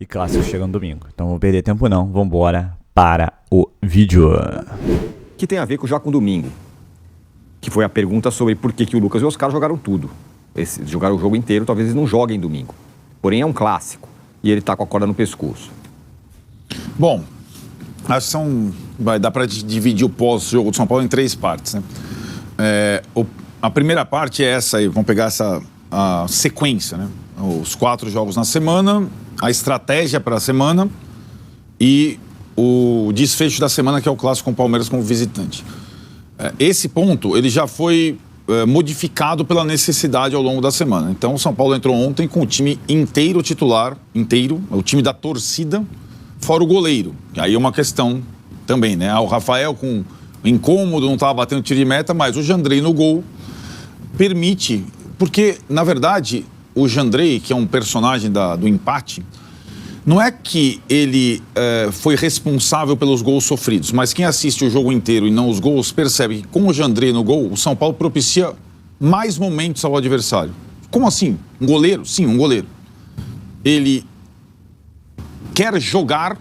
E clássico chega no domingo. Então não vou perder tempo não. Vambora para o vídeo. Que tem a ver já com domingo. Que foi a pergunta sobre por que o Lucas e o Oscar jogaram tudo. Jogaram o jogo inteiro, talvez eles não joguem domingo. Porém é um clássico. E ele tá com a corda no pescoço. Bom, acho que dá para dividir o pós-jogo do São Paulo em 3 partes, né? A primeira parte é essa aí, vamos pegar a sequência, né? Os 4 jogos na semana, a estratégia para a semana e o desfecho da semana, que é o clássico com o Palmeiras como visitante. Esse ponto, ele já foi modificado pela necessidade ao longo da semana. Então, o São Paulo entrou ontem com o time inteiro titular, o time da torcida, fora o goleiro. Aí é uma questão também, né? O Rafael com incômodo, não estava batendo tiro de meta, mas o Jandrei no gol permite, porque, na verdade, o Jandrei, que é um personagem do empate, não é que ele foi responsável pelos gols sofridos, mas quem assiste o jogo inteiro e não os gols percebe que com o Jandrei no gol, o São Paulo propicia mais momentos ao adversário. Como assim? Um goleiro? Sim, um goleiro. Ele quer jogar,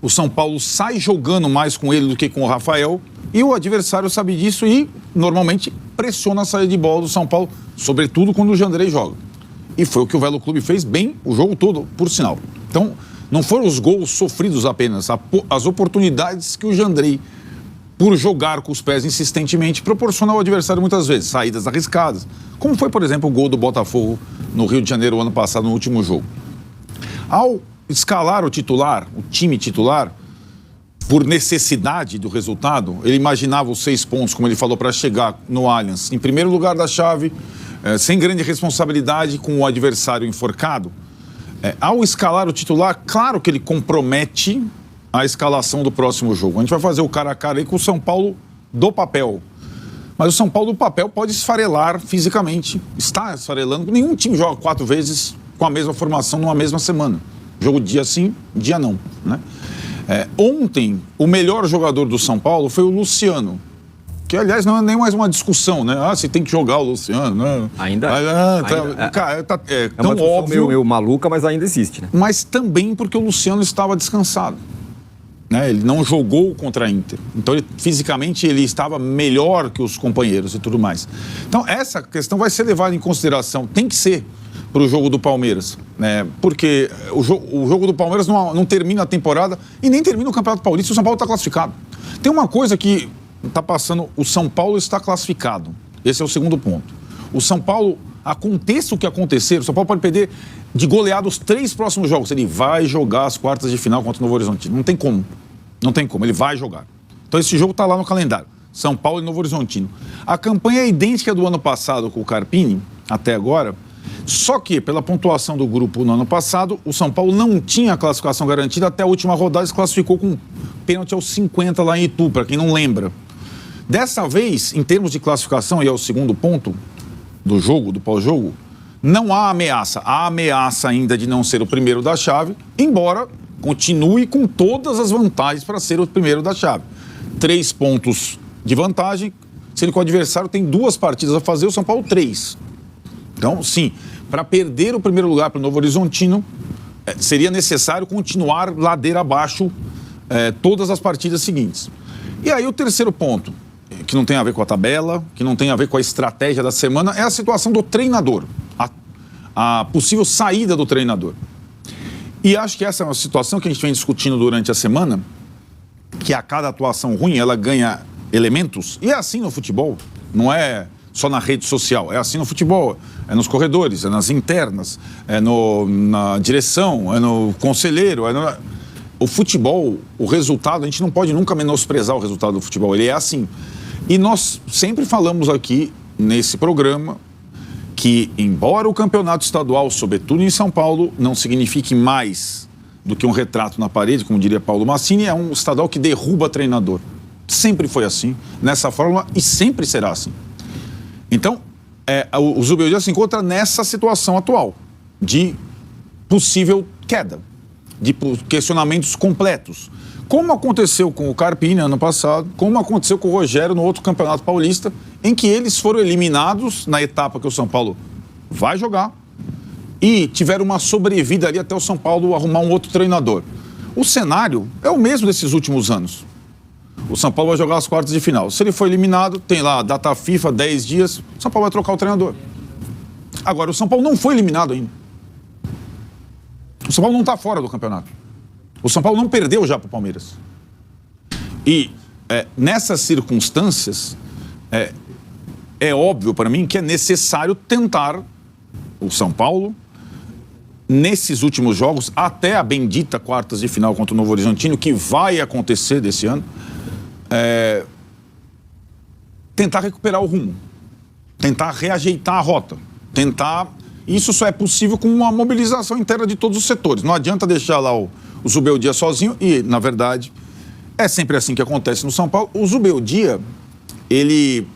o São Paulo sai jogando mais com ele do que com o Rafael, e o adversário sabe disso e, normalmente, pressiona a saída de bola do São Paulo, sobretudo quando o Jandrei joga. E foi o que o Velo Clube fez bem o jogo todo, por sinal. Então, não foram os gols sofridos apenas, as oportunidades que o Jandrei, por jogar com os pés insistentemente, proporciona ao adversário muitas vezes, saídas arriscadas. Como foi, por exemplo, o gol do Botafogo no Rio de Janeiro, ano passado, no último jogo. Ao escalar o time titular, por necessidade do resultado, ele imaginava os 6 pontos, como ele falou, para chegar no Allianz, em primeiro lugar da chave, sem grande responsabilidade, com o adversário enforcado. Ao escalar o titular, claro que ele compromete a escalação do próximo jogo. A gente vai fazer o cara a cara aí com o São Paulo do papel. Mas o São Paulo do papel pode esfarelar fisicamente. Está esfarelando. Nenhum time joga 4 vezes com a mesma formação numa mesma semana. Jogo dia sim, dia não, né? Ontem, o melhor jogador do São Paulo foi o Luciano. Que, aliás, não é nem mais uma discussão, né? Você tem que jogar o Luciano, né? Cara, é tão uma discussão óbvio. meio maluca, mas ainda existe, né? Mas também porque o Luciano estava descansado, né? Ele não jogou contra a Inter. Então, fisicamente, ele estava melhor que os companheiros e tudo mais. Então, essa questão vai ser levada em consideração. Tem que ser para o jogo do Palmeiras, né? Porque o jogo do Palmeiras não termina a temporada e nem termina o Campeonato Paulista. O São Paulo está classificado. Tem uma coisa que está passando, o São Paulo está classificado. Esse é o segundo ponto. O São Paulo, aconteça o que acontecer, o São Paulo pode perder de goleada os 3 próximos jogos. Ele vai jogar as quartas de final contra o Novo Horizontino. Não tem como. Não tem como. Ele vai jogar. Então esse jogo está lá no calendário. São Paulo e Novo Horizontino. A campanha é idêntica do ano passado com o Carpini, até agora. Só que, pela pontuação do grupo no ano passado, o São Paulo não tinha a classificação garantida até a última rodada, se classificou com pênalti aos 50 lá em Itu, para quem não lembra. Dessa vez, em termos de classificação, e é o segundo ponto do jogo, do pós-jogo, não há ameaça. Há ameaça ainda de não ser o primeiro da chave, embora continue com todas as vantagens para ser o primeiro da chave. 3 pontos de vantagem, sendo que o adversário tem 2 partidas a fazer, o São Paulo 3. Então, sim, para perder o primeiro lugar para o Novo Horizontino, seria necessário continuar ladeira abaixo todas as partidas seguintes. E aí o terceiro ponto, que não tem a ver com a tabela, que não tem a ver com a estratégia da semana, é a situação do treinador, a possível saída do treinador. E acho que essa é uma situação que a gente vem discutindo durante a semana, que a cada atuação ruim ela ganha elementos, e é assim no futebol, não é só na rede social, é assim no futebol, é nos corredores, é nas internas, é na direção, é no conselheiro, O futebol, o resultado, a gente não pode nunca menosprezar o resultado do futebol, ele é assim. E nós sempre falamos aqui, nesse programa, que embora o campeonato estadual, sobretudo em São Paulo, não signifique mais do que um retrato na parede, como diria Paulo Massini, é um estadual que derruba treinador. Sempre foi assim, nessa fórmula, e sempre será assim. Então, o Zubeldia se encontra nessa situação atual, de possível queda, de questionamentos completos. Como aconteceu com o Carpini ano passado, como aconteceu com o Rogério no outro Campeonato Paulista, em que eles foram eliminados na etapa que o São Paulo vai jogar, e tiveram uma sobrevida ali até o São Paulo arrumar um outro treinador. O cenário é o mesmo desses últimos anos. O São Paulo vai jogar as quartas de final. Se ele for eliminado, tem lá a data FIFA, 10 dias, o São Paulo vai trocar o treinador. Agora, o São Paulo não foi eliminado ainda. O São Paulo não está fora do campeonato. O São Paulo não perdeu já para o Palmeiras. E nessas circunstâncias, é óbvio para mim que é necessário tentar o São Paulo, nesses últimos jogos, até a bendita quartas de final contra o Novo Horizontino, que vai acontecer desse ano, tentar recuperar o rumo, tentar reajeitar a rota, tentar... Isso só é possível com uma mobilização interna de todos os setores. Não adianta deixar lá o Zubeldia sozinho e, na verdade, é sempre assim que acontece no São Paulo. O Zubeldia, ele,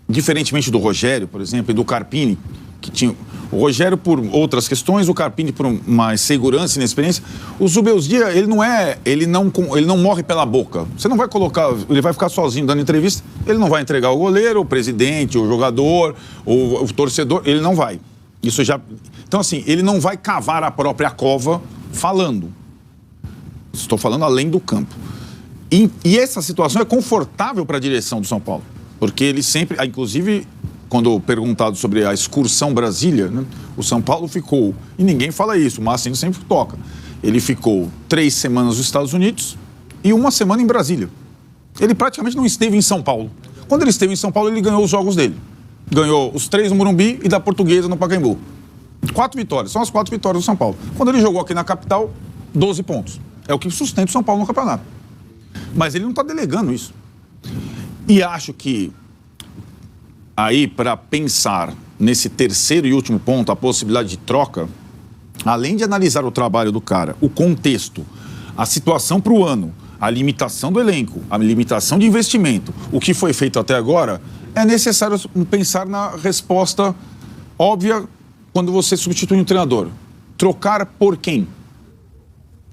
diferentemente do Rogério, por exemplo, e do Carpini, que tinha... O Rogério por outras questões, o Carpini por mais segurança e inexperiência. O Zubeldia, ele não morre pela boca. Você não vai colocar, ele vai ficar sozinho dando entrevista, ele não vai entregar o goleiro, o presidente, o jogador, o torcedor, ele não vai. Isso já... Então, assim, ele não vai cavar a própria cova falando. Estou falando além do campo. E essa situação é confortável para a direção do São Paulo, porque ele sempre, inclusive... Quando perguntado sobre a excursão Brasília, né, o São Paulo ficou, e ninguém fala isso, o Massinho sempre toca, ele ficou 3 semanas nos Estados Unidos e 1 semana em Brasília. Ele praticamente não esteve em São Paulo. Quando ele esteve em São Paulo, ele ganhou os jogos dele. Ganhou os 3 no Morumbi e da Portuguesa no Pacaembu. 4 vitórias, são as 4 vitórias do São Paulo. Quando ele jogou aqui na capital, 12 pontos. É o que sustenta o São Paulo no campeonato. Mas ele não está delegando isso. E acho que aí, para pensar nesse terceiro e último ponto, a possibilidade de troca, além de analisar o trabalho do cara, o contexto, a situação para o ano, a limitação do elenco, a limitação de investimento, o que foi feito até agora, é necessário pensar na resposta óbvia quando você substitui um treinador. Trocar por quem?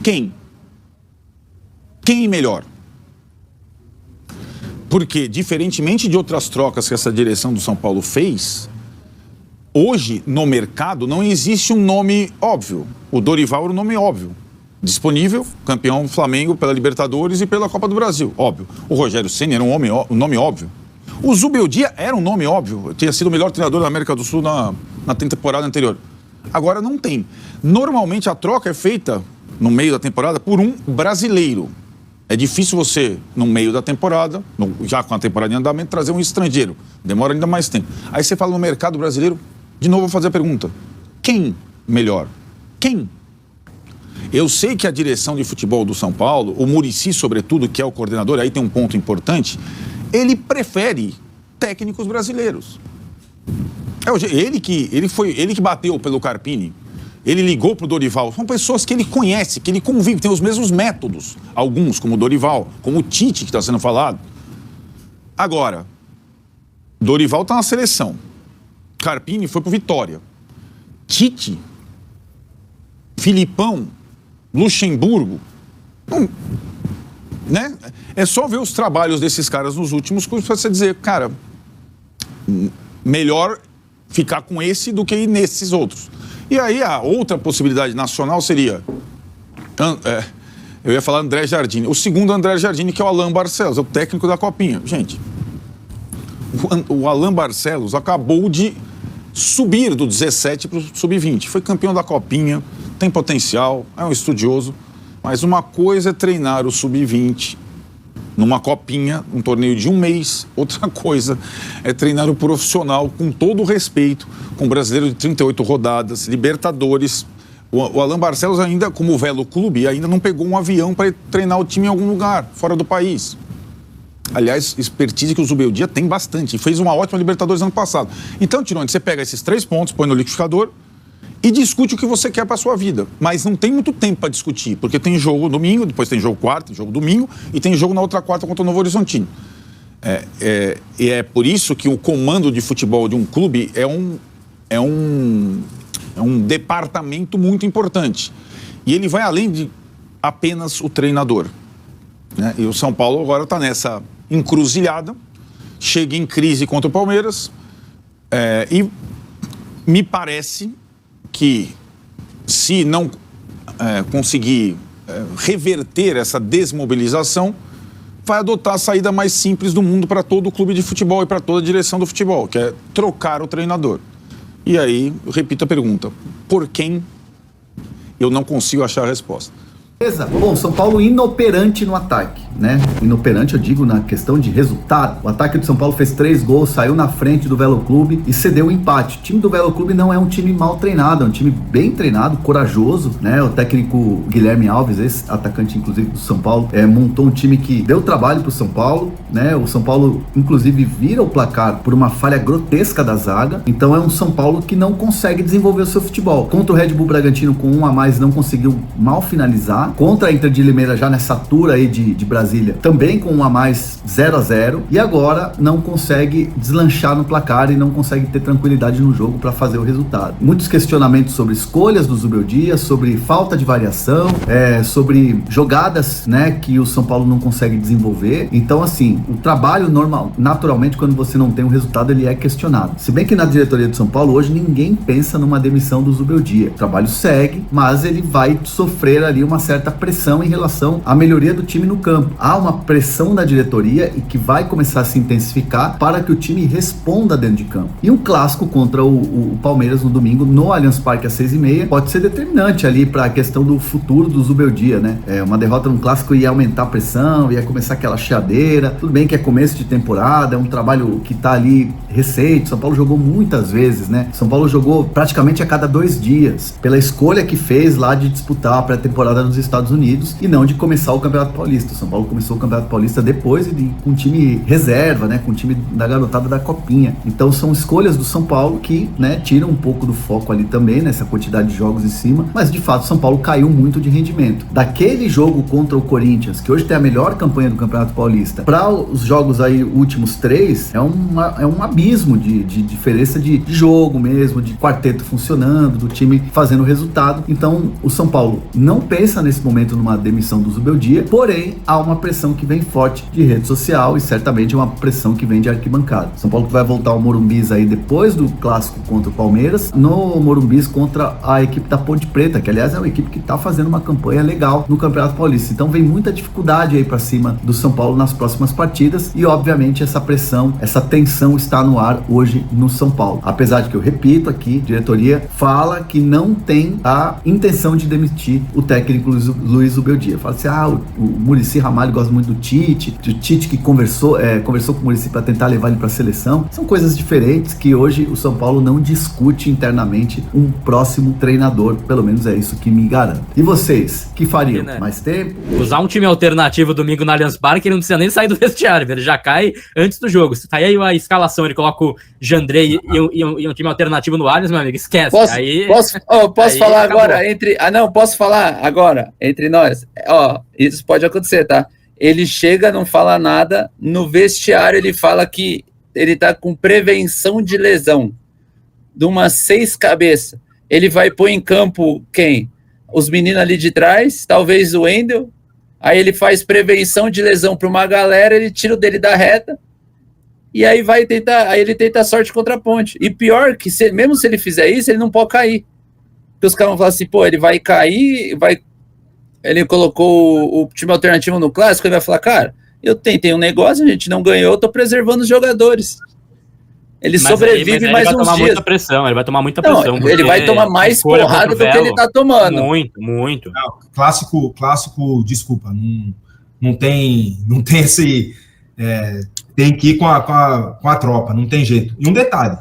Quem? Quem melhor? Porque, diferentemente de outras trocas que essa direção do São Paulo fez, hoje, no mercado, não existe um nome óbvio. O Dorival era um nome óbvio. Disponível, campeão Flamengo pela Libertadores e pela Copa do Brasil, óbvio. O Rogério Ceni era um nome óbvio. O Zubeldia era um nome óbvio. Tinha sido o melhor treinador da América do Sul na temporada anterior. Agora não tem. Normalmente a troca é feita, no meio da temporada, por um brasileiro. É difícil você, no meio da temporada, já com a temporada em andamento, trazer um estrangeiro. Demora ainda mais tempo. Aí você fala no mercado brasileiro, de novo vou fazer a pergunta. Quem melhor? Quem? Eu sei que a direção de futebol do São Paulo, o Muricy, sobretudo, que é o coordenador, aí tem um ponto importante, ele prefere técnicos brasileiros. Ele que bateu pelo Carpini. Ele ligou para o Dorival. São pessoas que ele conhece, que ele convive, tem os mesmos métodos. Alguns, como o Dorival, como o Tite, que está sendo falado. Agora, Dorival está na seleção. Carpini foi para o Vitória. Tite, Filipão, Luxemburgo. Né? É só ver os trabalhos desses caras nos últimos cursos para você dizer, cara, melhor ficar com esse do que ir nesses outros. E aí a outra possibilidade nacional seria, eu ia falar André Jardine, o segundo André Jardine, que é o Alain Barcelos, é o técnico da Copinha. Gente, o Alain Barcelos acabou de subir do 17 para o sub-20, foi campeão da Copinha, tem potencial, é um estudioso, mas uma coisa é treinar o sub-20 numa copinha, um torneio de 1 mês. Outra coisa é treinar o profissional com todo o respeito, com o brasileiro de 38 rodadas, Libertadores. O Alain Barcelos ainda, como o Velo Clube, ainda não pegou um avião para treinar o time em algum lugar, fora do país. Aliás, expertise que o Zubeldia tem bastante. E fez uma ótima Libertadores ano passado. Então, Tirone, você pega esses 3 pontos, põe no liquidificador e discute o que você quer para a sua vida. Mas não tem muito tempo para discutir, porque tem jogo domingo, depois tem jogo quarta, tem jogo domingo e tem jogo na outra quarta contra o Novo Horizontino. E é por isso que o comando de futebol de um clube é um departamento muito importante. E ele vai além de apenas o treinador. Né? E o São Paulo agora está nessa encruzilhada, chega em crise contra o Palmeiras e me parece que se não conseguir reverter essa desmobilização, vai adotar a saída mais simples do mundo para todo o clube de futebol e para toda a direção do futebol, que é trocar o treinador. E aí, eu repito a pergunta, por quem? Eu não consigo achar a resposta. Beleza. Bom, São Paulo inoperante no ataque, né? Inoperante, eu digo, na questão de resultado. O ataque do São Paulo fez 3 gols, saiu na frente do Velo Clube e cedeu o empate. O time do Velo Clube não é um time mal treinado, é um time bem treinado, corajoso, né? O técnico Guilherme Alves, esse atacante, inclusive, do São Paulo, montou um time que deu trabalho pro São Paulo, né? O São Paulo, inclusive, vira o placar por uma falha grotesca da zaga. Então é um São Paulo que não consegue desenvolver o seu futebol. Contra o Red Bull Bragantino, com 1 a mais, não conseguiu mal finalizar. Contra a Inter de Limeira, já nessa tour aí de Brasília, também com 1 a mais, 0-0, e agora não consegue deslanchar no placar e não consegue ter tranquilidade no jogo para fazer o resultado. Muitos questionamentos sobre escolhas do Zubeldia, sobre falta de variação, sobre jogadas, né, que o São Paulo não consegue desenvolver. Então, assim, o trabalho normal, naturalmente, quando você não tem um resultado, ele é questionado. Se bem que na diretoria do São Paulo, hoje ninguém pensa numa demissão do Zubeldia. O trabalho segue, mas ele vai sofrer ali uma certa pressão em relação à melhoria do time no campo. Há uma pressão da diretoria e que vai começar a se intensificar para que o time responda dentro de campo. E um clássico contra o Palmeiras no domingo no Allianz Parque às 6h30 pode ser determinante ali para a questão do futuro do Zubeldia, né? Uma derrota num clássico ia aumentar a pressão, ia começar aquela chiadeira. Tudo bem que é começo de temporada, é um trabalho que tá ali recente. São Paulo jogou muitas vezes, né? São Paulo jogou praticamente a cada 2 dias, pela escolha que fez lá de disputar a pré-temporada nos Estados Unidos e não de começar o Campeonato Paulista. O São Paulo começou o Campeonato Paulista depois com um time reserva, né, com o time da garotada da Copinha. Então são escolhas do São Paulo que, né, tiram um pouco do foco ali também, nessa quantidade de jogos em cima, mas de fato o São Paulo caiu muito de rendimento. Daquele jogo contra o Corinthians, que hoje tem a melhor campanha do Campeonato Paulista, para os jogos aí últimos 3, é um abismo de diferença de jogo mesmo, de quarteto funcionando, do time fazendo resultado. Então o São Paulo não pensa nesse momento numa demissão do Zubeldia, porém há uma pressão que vem forte de rede social e certamente uma pressão que vem de arquibancada. São Paulo que vai voltar ao Morumbis aí depois do clássico contra o Palmeiras, no Morumbis contra a equipe da Ponte Preta, que aliás é uma equipe que tá fazendo uma campanha legal no Campeonato Paulista. Então vem muita dificuldade aí para cima do São Paulo nas próximas partidas e obviamente essa pressão, essa tensão está no ar hoje no São Paulo. Apesar de que eu repito aqui, a diretoria fala que não tem a intenção de demitir o técnico Luiz Zubeldia. Fala assim, o Muricy Ramalho gosta muito do Tite, que conversou com o Muricy para tentar levar ele para a seleção. São coisas diferentes que hoje o São Paulo não discute internamente um próximo treinador, pelo menos é isso que me garante. E vocês, que fariam? Mais tempo? Usar um time alternativo domingo no Allianz Parque, ele não precisa nem sair do vestiário, ele já cai antes do jogo. Se tá aí a escalação, ele coloca o Jandrei e um time alternativo no Allianz, meu amigo, esquece. Posso falar agora? Posso falar agora, entre nós? Isso pode acontecer, tá? Ele chega, não fala nada, no vestiário ele fala que ele tá com prevenção de lesão, de umas 6 cabeças. Ele vai pôr em campo quem? Os meninos ali de trás, talvez o Wendel, aí ele faz prevenção de lesão para uma galera, ele tira o dele da reta, e aí ele tenta a sorte contra a Ponte. E pior que, mesmo se ele fizer isso, ele não pode cair. Porque os caras vão falar assim, ele vai cair, ele colocou o time alternativo no clássico, ele vai falar, cara, eu tentei um negócio, a gente não ganhou, eu tô preservando os jogadores. Ele sobrevive mais uns dias. Ele vai tomar muita pressão. Ele vai tomar mais porrada do que ele tá tomando. Muito. Não, clássico, desculpa, não tem esse... tem que ir com a tropa, não tem jeito. E um detalhe,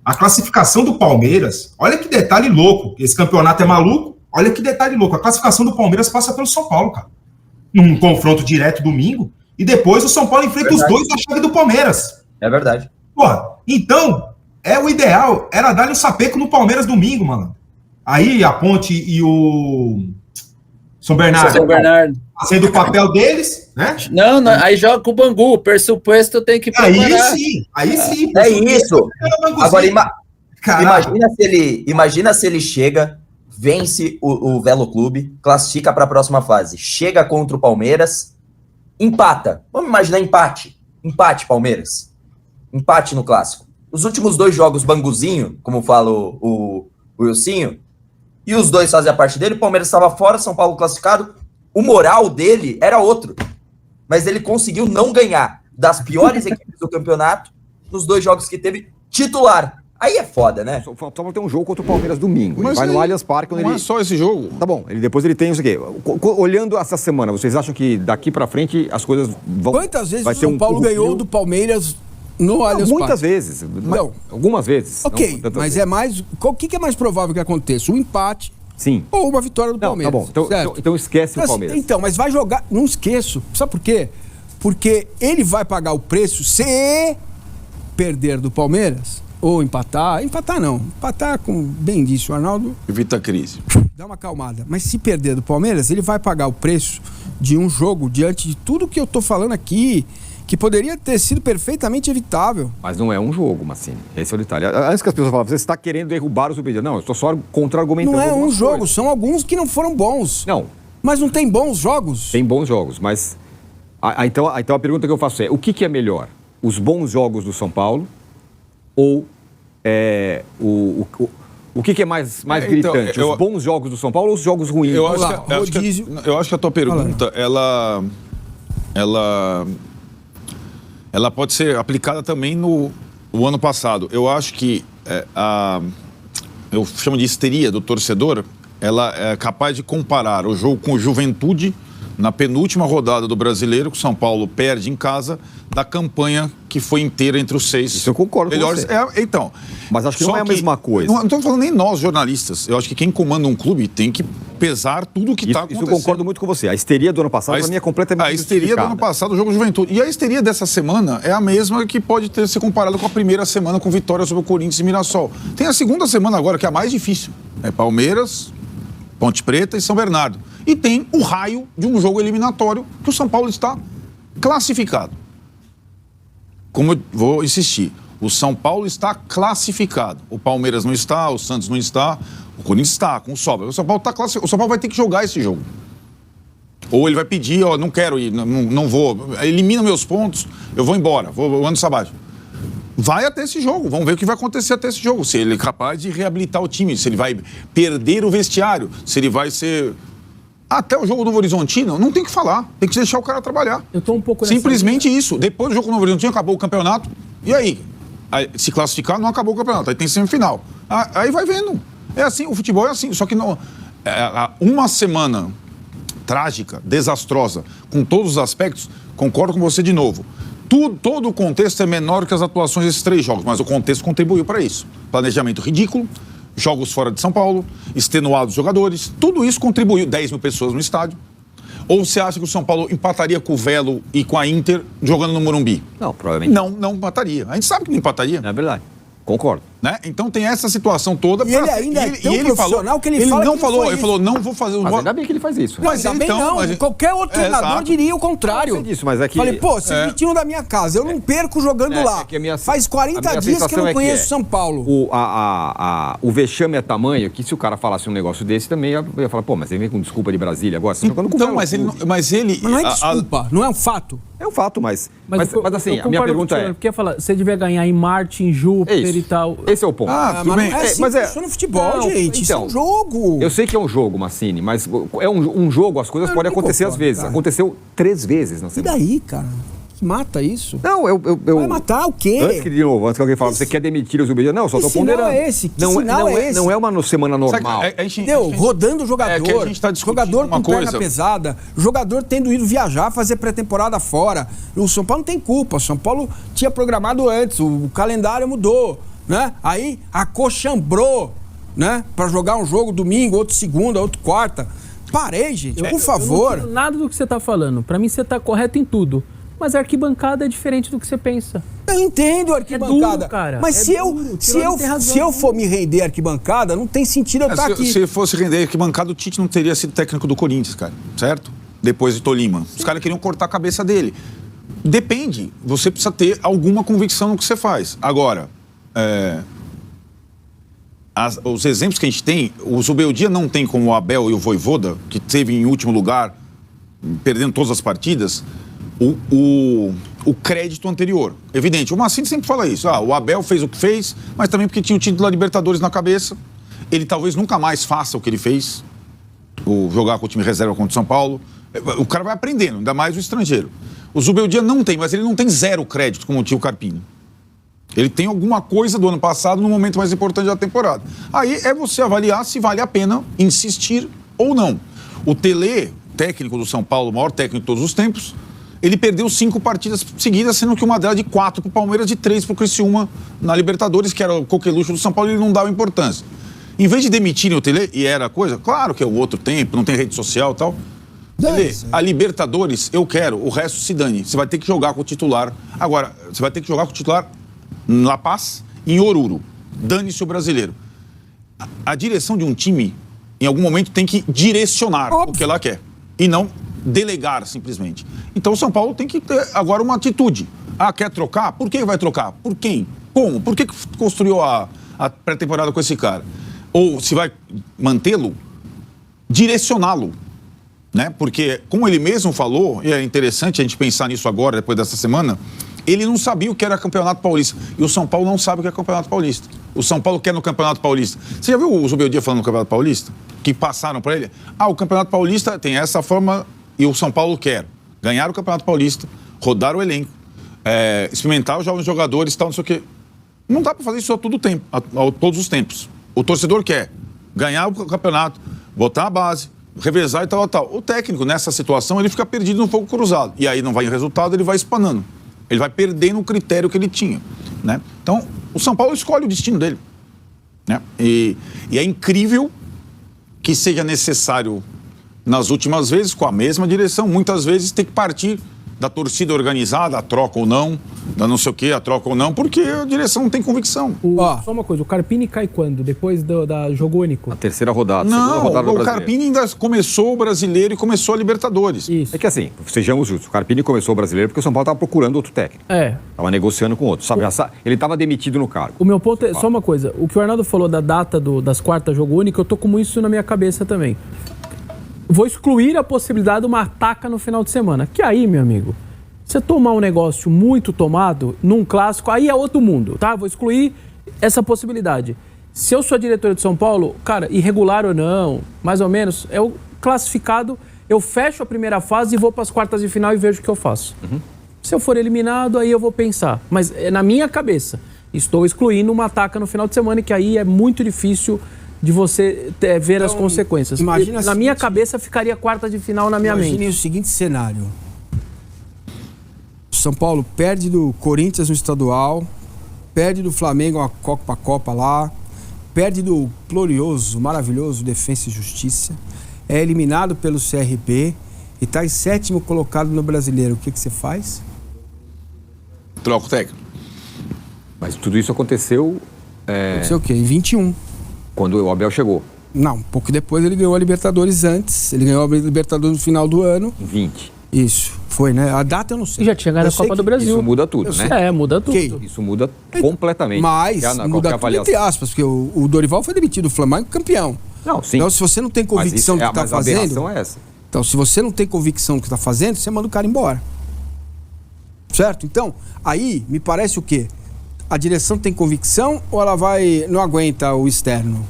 a classificação do Palmeiras, olha que detalhe louco, esse campeonato é maluco, olha que detalhe louco, a classificação do Palmeiras passa pelo São Paulo, cara. Num confronto direto domingo, e depois o São Paulo enfrenta os dois na chave do Palmeiras. É verdade. Porra, então, o ideal era dar-lhe um sapeco no Palmeiras domingo, mano. Aí a Ponte e o São Bernardo fazendo o papel deles, né? Não, aí joga com o Bangu, o pressuposto tem que preparar. Aí sim. É isso. Agora, imagina se ele chega, vence o Velo Clube, classifica para a próxima fase, chega contra o Palmeiras, empata. Vamos imaginar empate. Empate, Palmeiras. Empate no clássico. Os últimos 2 jogos, Banguzinho, como fala o Wilsinho, e os dois fazem a parte dele, o Palmeiras estava fora, São Paulo classificado, o moral dele era outro. Mas ele conseguiu não ganhar das piores equipes do campeonato nos 2 jogos que teve titular. Aí é foda, né? O São Paulo tem um jogo contra o Palmeiras domingo. Mas ele vai no Allianz Parque. Não é só esse jogo. Tá bom, depois ele tem isso aqui. Olhando essa semana, vocês acham que daqui pra frente as coisas vão... Quantas vezes o São Paulo ganhou do Palmeiras no Allianz Parque? Muitas vezes. Não. Algumas vezes. Ok, mas vezes. É mais... O que é mais provável que aconteça? Um empate... Sim. Ou uma vitória do Palmeiras. Tá bom, então esquece o Palmeiras. Então, mas vai jogar... Não esqueço. Sabe por quê? Porque ele vai pagar o preço se perder do Palmeiras... Ou empatar não. Empatar, como bem disse o Arnaldo... Evita a crise. Dá uma acalmada. Mas se perder do Palmeiras, ele vai pagar o preço de um jogo diante de tudo que eu tô falando aqui, que poderia ter sido perfeitamente evitável. Mas não é um jogo, Massini. Esse é o detalhe. Antes que as pessoas falem, você está querendo derrubar o Subida. Não, eu estou só contra-argumentando. Não é um jogo, são alguns que não foram bons. Não. Mas não tem bons jogos? Tem bons jogos, mas... Então a pergunta que eu faço é, o que é melhor? Os bons jogos do São Paulo ou o que é mais gritante? Os bons jogos do São Paulo ou os jogos ruins? Eu acho que a tua pergunta, ela pode ser aplicada também no ano passado. Eu acho que eu chamo de histeria do torcedor, ela é capaz de comparar o jogo com o Juventude na penúltima rodada do Brasileiro, que o São Paulo perde em casa, da campanha que foi inteira entre os 6 Isso eu concordo melhores. Com você. Então, mas acho que não é a mesma coisa. Não estou falando nem nós, jornalistas. Eu acho que quem comanda um clube tem que pesar tudo o que está acontecendo. Isso eu concordo muito com você. A histeria do ano passado, para mim, é completamente A histeria do ano passado, o jogo Juventude. E a histeria dessa semana é a mesma que pode ser comparada com a primeira semana com vitória sobre o Corinthians e Mirassol. Tem a segunda semana agora, que é a mais difícil. É Palmeiras, Ponte Preta e São Bernardo. E tem o raio de um jogo eliminatório que o São Paulo está classificado. Como eu vou insistir, o São Paulo está classificado. O Palmeiras não está, o Santos não está, o Corinthians está, com sobra. O São Paulo está classificado. O São Paulo vai ter que jogar esse jogo. Ou ele vai pedir, não quero ir, não vou, elimina meus pontos, eu vou embora, vou ano sabático. Vai até esse jogo, vamos ver o que vai acontecer até esse jogo. Se ele é capaz de reabilitar o time, se ele vai perder o vestiário, se ele vai ser... Até o jogo do Novo Horizontino, não tem que falar. Tem que deixar o cara trabalhar. Eu tô um pouco simplesmente isso. Depois do jogo do Novo Horizontino, acabou o campeonato. E aí? Se classificar, não acabou o campeonato. Aí tem semifinal. Aí vai vendo. É assim, o futebol é assim. Só que não, uma semana trágica, desastrosa, com todos os aspectos, concordo com você de novo. Todo o contexto é menor que as atuações desses 3 jogos, mas o contexto contribuiu para isso. Planejamento ridículo, jogos fora de São Paulo, extenuados jogadores, tudo isso contribuiu. 10 mil pessoas no estádio. Ou você acha que o São Paulo empataria com o Velo e com a Inter jogando no Morumbi? Não, provavelmente. Não empataria. A gente sabe que não empataria. É verdade. Concordo. Né? Então tem essa situação toda. E ele ainda é tão profissional que ele fala não que falou, não ele falou, não vou fazer... Mas ainda bem que ele faz isso. Mas também então, não. Qualquer outro treinador diria o contrário. Disso, mas é que... Falei, pô, vocês me tiram da minha casa, eu não perco jogando lá. Faz 40 dias que eu não conheço São Paulo. O vexame é tamanho que se o cara falasse um negócio desse também, eu ia falar, pô, mas ele vem com desculpa de Brasília agora. Você tá jogando com então, mas ele... Mas não é desculpa, não é um fato. É um fato, mas assim, a minha pergunta é... Porque falar, você devia ganhar em Marte, em Júpiter e tal. Esse é o ponto. Tudo bem. Mas é no futebol, gente. Isso é um jogo. Eu sei que é um jogo, Massini, mas é um jogo, as coisas podem acontecer às vezes. Cara. Aconteceu 3 vezes na semana. E daí, cara? Mata isso? Não, eu... Vai matar o quê? Antes que alguém fale, você quer demitir os Zubidia? Não, eu só tô ponderando. É esse? Que sinal é esse? Não é uma semana normal. Rodando o jogador, que a gente tá jogador com perna pesada, jogador tendo ido viajar, fazer pré-temporada fora. O São Paulo não tem culpa, o São Paulo tinha programado antes, o calendário mudou, né? Aí acochambrou, né? Pra jogar um jogo domingo, outro segunda, outro quarta. Parei, gente, por favor. Eu não nada do que você tá falando, pra mim você tá correto em tudo. Mas a arquibancada é diferente do que você pensa. Eu entendo a arquibancada. É duro, cara. Mas se eu for me render a arquibancada, não tem sentido eu estar aqui. Se fosse render a arquibancada, o Tite não teria sido técnico do Corinthians, cara. Certo? Depois de Tolima. Os caras queriam cortar a cabeça dele. Depende. Você precisa ter alguma convicção no que você faz. Agora, os exemplos que a gente tem, o Zubeldia não tem como o Abel e o Vojvoda, que teve em último lugar, perdendo todas as partidas, o crédito anterior. Evidente, o Massini sempre fala isso. O Abel fez o que fez, mas também porque tinha o título da Libertadores na cabeça. Ele talvez nunca mais faça o que ele fez, jogar com o time reserva contra o São Paulo. O cara vai aprendendo, ainda mais o estrangeiro. O Zubeldia não tem, mas ele não tem zero crédito como tinha o Carpini. Ele tem alguma coisa do ano passado no momento mais importante da temporada. Aí é você avaliar se vale a pena insistir ou não. O Tele, técnico do São Paulo, o maior técnico de todos os tempos, ele perdeu 5 partidas seguidas, sendo que uma delas de 4 para o Palmeiras, de 3 para o Criciúma na Libertadores, que era o coqueluche do São Paulo, ele não dava importância. Em vez de demitirem o Tele, e era a coisa, claro que é um outro tempo, não tem rede social e tal. Tele, a Libertadores, eu quero, o resto se dane. Você vai ter que jogar com o titular. Agora, você vai ter que jogar com o titular em La Paz e em Oruro. Dane-se o brasileiro. A direção de um time, em algum momento, tem que direcionar o que ela quer. E não delegar, simplesmente. Então, o São Paulo tem que ter agora uma atitude. Ah, quer trocar? Por que vai trocar? Por quem? Como? Por que construiu a pré-temporada com esse cara? Ou se vai mantê-lo, direcioná-lo. Né? Porque, como ele mesmo falou, e é interessante a gente pensar nisso agora, depois dessa semana, ele não sabia o que era Campeonato Paulista. E o São Paulo não sabe o que é Campeonato Paulista. O São Paulo quer no Campeonato Paulista. Você já viu o Zubeldia falando no Campeonato Paulista? Que passaram para ele? Ah, o Campeonato Paulista tem essa forma e o São Paulo quer ganhar o Campeonato Paulista, rodar o elenco, experimentar os jovens jogadores e tal, não sei o quê. Não dá para fazer isso a todo tempo, a todos os tempos. O torcedor quer ganhar o campeonato, botar a base, revezar e tal, tal. O técnico, nessa situação, ele fica perdido no fogo cruzado. E aí não vai em resultado, ele vai espanando. Ele vai perdendo o critério que ele tinha. Né? Então, o São Paulo escolhe o destino dele. Né? E é incrível que seja necessário, nas últimas vezes, com a mesma direção, muitas vezes ter que partir da torcida organizada, a troca ou não, da não sei o quê, a troca ou não, porque a direção não tem convicção. Só uma coisa, o Carpini cai quando? Depois da jogo único? A terceira rodada, não, segunda rodada do o Carpini ainda começou o Brasileiro e começou a Libertadores. Isso. É que assim, sejamos justos, o Carpini começou o Brasileiro porque o São Paulo estava procurando outro técnico. Estava negociando com outro, sabe? Ele estava demitido no cargo. O meu ponto é, só uma coisa, o que o Arnaldo falou da data das quartas jogo único, eu tô com isso na minha cabeça também. Vou excluir a possibilidade de uma ataca no final de semana, que aí, meu amigo, você tomar um negócio muito tomado num clássico, aí é outro mundo, tá? Vou excluir essa possibilidade. Se eu sou a diretora de São Paulo, cara, irregular ou não, mais ou menos, é o classificado, eu fecho a primeira fase e vou para as quartas de final e vejo o que eu faço. Se eu for eliminado, aí eu vou pensar. Mas é na minha cabeça. Estou excluindo uma ataca no final de semana, que aí é muito difícil de você ver as consequências. Imagina na minha cabeça ficaria quarta de final na minha mente. Imagine o seguinte cenário. São Paulo perde do Corinthians no estadual, perde do Flamengo a Copa lá, perde do glorioso, maravilhoso Defensa e Justiça, é eliminado pelo CRB e está em 7º colocado no Brasileiro. O que você faz? Troca o técnico. Mas tudo isso aconteceu... Aconteceu o quê? Em 21. Quando o Abel chegou. Não, um pouco depois ele ganhou a Libertadores antes. Ele ganhou a Libertadores no final do ano. Em 20. Isso, foi, né? A data eu não sei. E já tinha ganhado a Copa do Brasil. Isso muda tudo, né? Muda tudo. Isso muda completamente. Mas muda tudo entre aspas, porque o Dorival foi demitido, o Flamengo campeão. Não, sim. Então, se você não tem convicção do que está fazendo... Mas a aberração é essa. Então, se você não tem convicção do que está fazendo, você manda o cara embora. Certo? Então, aí, me parece o quê? A direção tem convicção ou ela não aguenta o externo?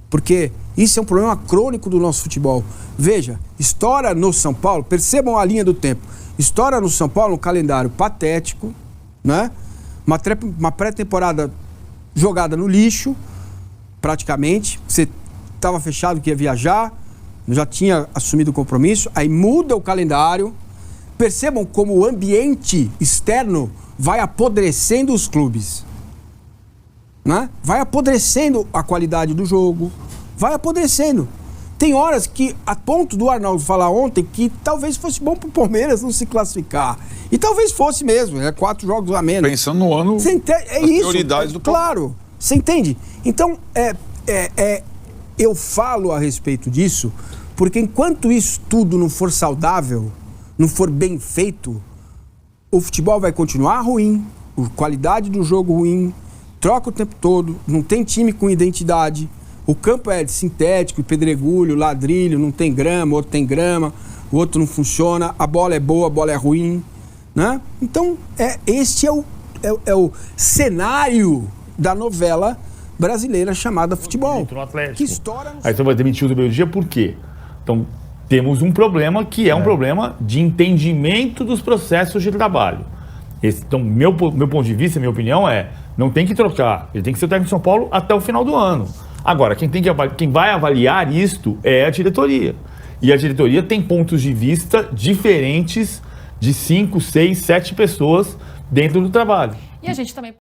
Porque isso é um problema crônico do nosso futebol. Veja, estoura no São Paulo, percebam a linha do tempo, estoura no São Paulo um calendário patético, né? Uma pré-temporada jogada no lixo, praticamente. Você estava fechado que ia viajar, já tinha assumido o compromisso, aí muda o calendário. Percebam como o ambiente externo vai apodrecendo os clubes, né? Vai apodrecendo a qualidade do jogo, vai apodrecendo. Tem horas que, a ponto do Arnaldo falar ontem, que talvez fosse bom pro Palmeiras não se classificar. E talvez fosse mesmo, 4 jogos a menos. Pensando no ano, é isso, prioridades do claro, você entende? Então, eu falo a respeito disso, porque enquanto isso tudo não for saudável, não for bem feito, o futebol vai continuar ruim, a qualidade do jogo ruim, troca o tempo todo, não tem time com identidade, o campo é sintético, pedregulho, ladrilho, não tem grama, outro tem grama, o outro não funciona, a bola é boa, a bola é ruim, né? Então, este é o cenário da novela brasileira chamada futebol. No Atlético. Que estoura no... Aí você vai demitir o meio-dia por quê? Então, temos um problema que é um problema de entendimento dos processos de trabalho. Então, meu ponto de vista, minha opinião é, não tem que trocar. Ele tem que ser o técnico de São Paulo até o final do ano. Agora, quem vai avaliar isto é a diretoria. E a diretoria tem pontos de vista diferentes de 5, 6, 7 pessoas dentro do trabalho. E a gente também